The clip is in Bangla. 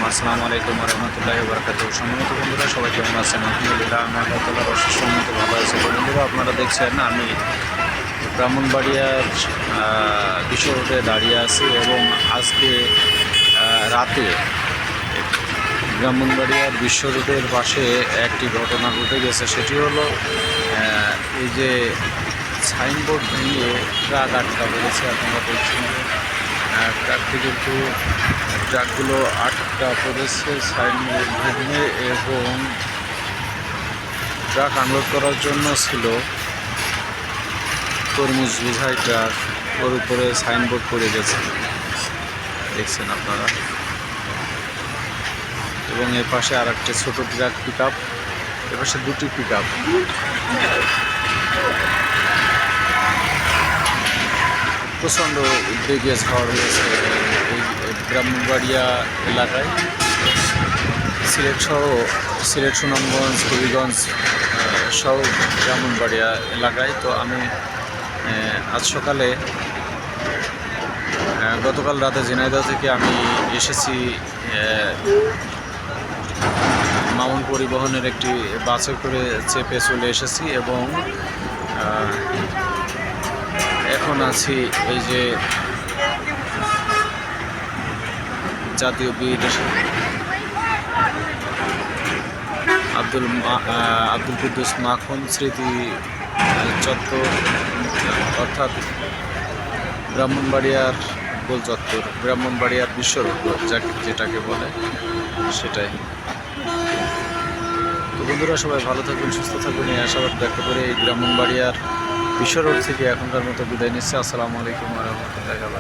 আসসালামু আলাইকুম রহমতুল্লাহি বারাকাতুহু। সম্মানিত বন্ধুরা, সবাই কেমন আছেন? আলহামদুলিল্লাহ, আমি আল্লাহ তাআলার অশেষ রহমতে ভালো আছি। তো বন্ধুরা, আপনারা দেখছেন আমি ব্রাহ্মণবাড়িয়ার বিশ্ব রোডে দাঁড়িয়ে আছি এবং আজকে রাতে ব্রাহ্মণবাড়িয়ার বিশ্ব রোডের পাশে একটি ঘটনা ঘটে গেছে। সেটি হলো এই যে সাইনবোর্ড ভেঙে ট্রাক আটকা পড়েছে। আপনারা দেখছেন ট্রাকটি কিন্তু ট্রাকগুলো আটকা পড়েছে সাইনবোর্ড ভেঙে, এবং ট্রাক আনলোড করার জন্য ছিল তরমুজ বোঝাই ট্রাক, ওর উপরে সাইনবোর্ড পড়ে গেছে, দেখছেন আপনারা। এবং এর পাশে আর একটা ছোটো ট্রাক পিক আপ, এর পাশে দুটি পিক আপ। প্রচণ্ড উদ্বেগে ঝড় হয়েছে এই ব্রাহ্মণবাড়িয়া এলাকায়, সিলেট, সুনামগঞ্জ, হবিগঞ্জ সহ ব্রাহ্মণবাড়িয়া এলাকায়। তো আমি আজ সকালে গতকাল রাতে ঝিনাইদহ থেকে আমি এসেছি মামুন পরিবহনের একটি বাসে করে চেপে চলে এসেছি, এবং এখন আছি এই যে জাতীয় বীর আব্দুল কুদ্দুস মাখন স্মৃতি চত্বর, অর্থাৎ ব্রাহ্মণবাড়িয়ার গোল চত্বর, ব্রাহ্মণবাড়িয়ার বিশ্ব রোড যেটাকে বলে সেটাই। তো বন্ধুরা, সবাই ভালো থাকবেন, সুস্থ থাকবেন, এই আশাবাদ ব্যক্ত করে এই ব্রাহ্মণবাড়িয়ার বিশ্ব রোড থেকে এখনকার মতো বিদায় নিচ্ছে। আসসালামু আলাইকুম ওয়া রাহমাতুল্লাহি ওয়া বারাকাতুহু।